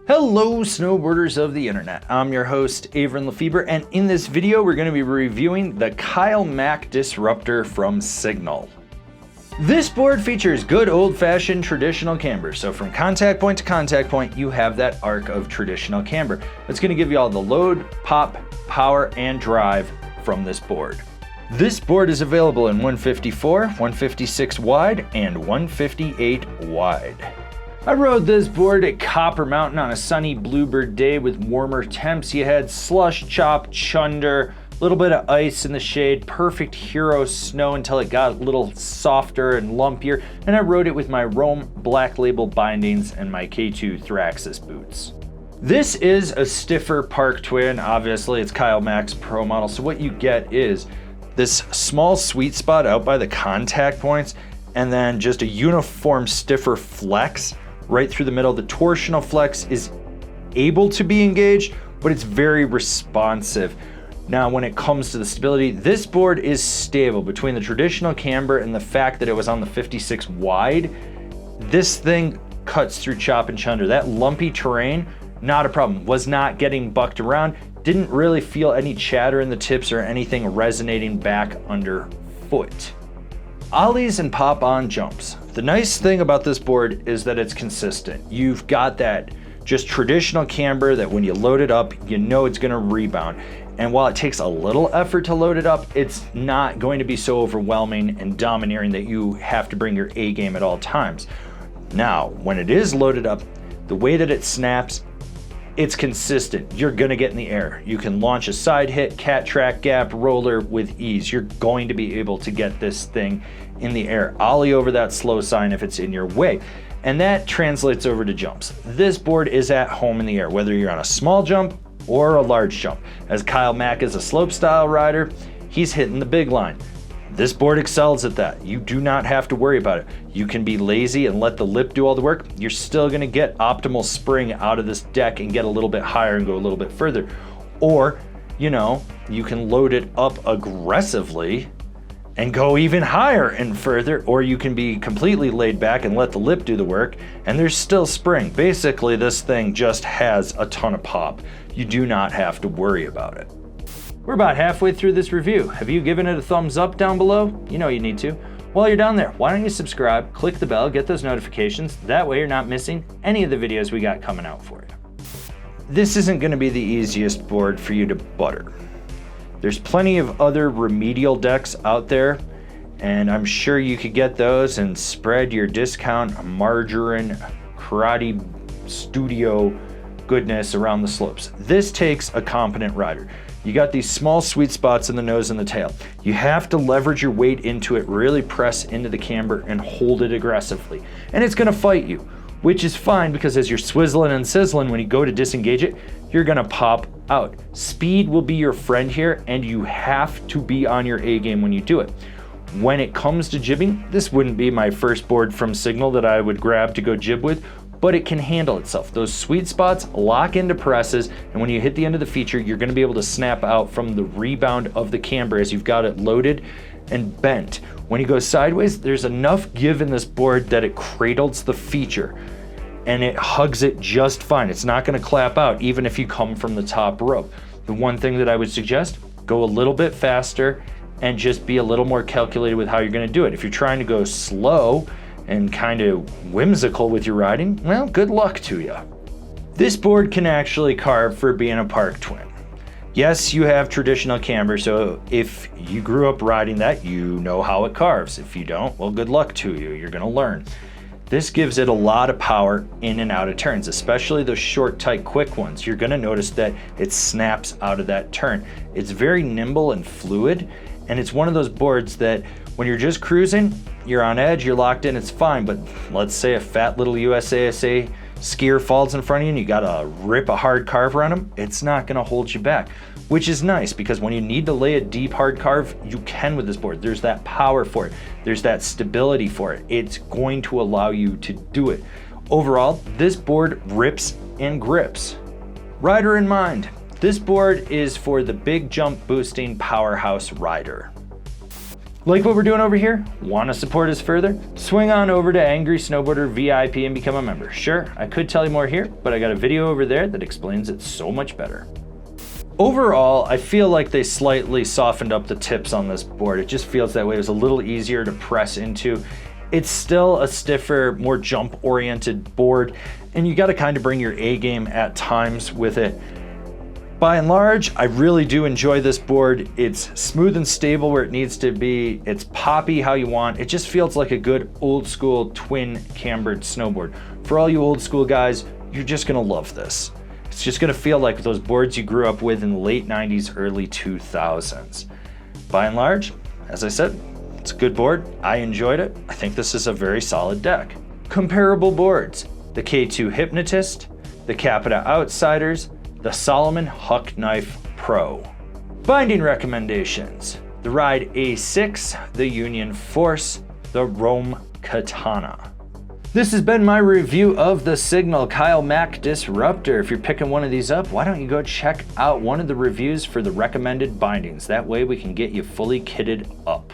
Hello snowboarders of the internet, I'm your host Avran LeFeber, and in this video we're going to be reviewing the Mack Disruptor from Signal. This board features good old-fashioned traditional camber, so from contact point to contact point you have that arc of traditional camber. It's going to give you all the load, pop, power, and drive from this board. This board is available in 154, 156 wide, and 158 wide. I rode this board at Copper Mountain on a sunny bluebird day with warmer temps. You had slush, chop, chunder, a little bit of ice in the shade, perfect hero snow until it got a little softer and lumpier, and I rode it with my Rome Black Label bindings and my K2 Thraxis boots. This is a stiffer Park Twin, obviously it's Mack's Pro model, so what you get is this small sweet spot out by the contact points, and then just a uniform stiffer flex right through the middle. The torsional flex is able to be engaged, but it's very responsive. Now, when it comes to the stability, this board is stable. Between the traditional camber and the fact that it was on the 56 wide, this thing cuts through chop and chunder. That lumpy terrain, not a problem. Was not getting bucked around. Didn't really feel any chatter in the tips or anything resonating back underfoot. Ollies and pop-on jumps. The nice thing about this board is that it's consistent. You've got that just traditional camber that when you load it up, you know it's gonna rebound. And while it takes a little effort to load it up, it's not going to be so overwhelming and domineering that you have to bring your A game at all times. Now, when it is loaded up, the way that it snaps, it's consistent. You're gonna get in the air. You can launch a side hit, cat track, gap, roller with ease. You're going to be able to get this thing in the air. Ollie over that slow sign if it's in your way. And that translates over to jumps. This board is at home in the air, whether you're on a small jump or a large jump. As Mack is a slope style rider, he's hitting the big line. This board excels at that. You do not have to worry about it. You can be lazy and let the lip do all the work. You're still gonna get optimal spring out of this deck and get a little bit higher and go a little bit further. Or, you know, you can load it up aggressively and go even higher and further, or you can be completely laid back and let the lip do the work, and there's still spring. Basically, this thing just has a ton of pop. You do not have to worry about it. We're about halfway through this review. Have you given it a thumbs up down below? You know you need to. While you're down there, why don't you subscribe, click the bell, get those notifications. That way you're not missing any of the videos we got coming out for you. This isn't gonna be the easiest board for you to butter. There's plenty of other remedial decks out there, and I'm sure you could get those and spread your discount margarine karate studio goodness around the slopes. This takes a competent rider. You got these small sweet spots in the nose and the tail. You have to leverage your weight into it, really press into the camber and hold it aggressively. And it's gonna fight you, which is fine because as you're swizzling and sizzling, when you go to disengage it, you're gonna pop out. Speed will be your friend here, and you have to be on your A game when you do it. When it comes to jibbing, this wouldn't be my first board from Signal that I would grab to go jib with, but it can handle itself. Those sweet spots lock into presses, and when you hit the end of the feature, you're gonna be able to snap out from the rebound of the camber as you've got it loaded and bent. When you go sideways, there's enough give in this board that it cradles the feature, and it hugs it just fine. It's not gonna clap out, even if you come from the top rope. The one thing that I would suggest, go a little bit faster and just be a little more calculated with how you're gonna do it. If you're trying to go slow and kind of whimsical with your riding, well, good luck to you. This board can actually carve for being a Park Twin. Yes, you have traditional camber, so if you grew up riding that, you know how it carves. If you don't, well, good luck to you, you're gonna learn. This gives it a lot of power in and out of turns, especially those short, tight, quick ones. You're gonna notice that it snaps out of that turn. It's very nimble and fluid, and it's one of those boards that when you're just cruising, you're on edge, you're locked in, it's fine, but let's say a fat little USASA skier falls in front of you and you gotta rip a hard carve around him, it's not gonna hold you back, which is nice because when you need to lay a deep hard carve, you can with this board. There's that power for it. There's that stability for it. It's going to allow you to do it. Overall, this board rips and grips. Rider in mind, this board is for the big jump boosting powerhouse rider. Like what we're doing over here? Want to support us further? Swing on over to Angry Snowboarder VIP and become a member. Sure, I could tell you more here, but I got a video over there that explains it so much better. Overall, I feel like they slightly softened up the tips on this board. It just feels that way. It was a little easier to press into. It's still a stiffer, more jump-oriented board, and you got to kind of bring your A game at times with it. By and large, I really do enjoy this board. It's smooth and stable where it needs to be. It's poppy how you want. It just feels like a good old school twin cambered snowboard. For all you old school guys, you're just gonna love this. It's just gonna feel like those boards you grew up with in the late 90s, early 2000s. By and large, as I said, it's a good board. I enjoyed it. I think this is a very solid deck. Comparable boards: the K2 Hypnotist, the Capita Outsiders, the Salomon Huck Knife Pro. Binding recommendations: the Ride A6, the Union Force, the Rome Katana. This has been my review of the Signal Kyle Mack Disruptor. If you're picking one of these up, why don't you go check out one of the reviews for the recommended bindings? That way we can get you fully kitted up.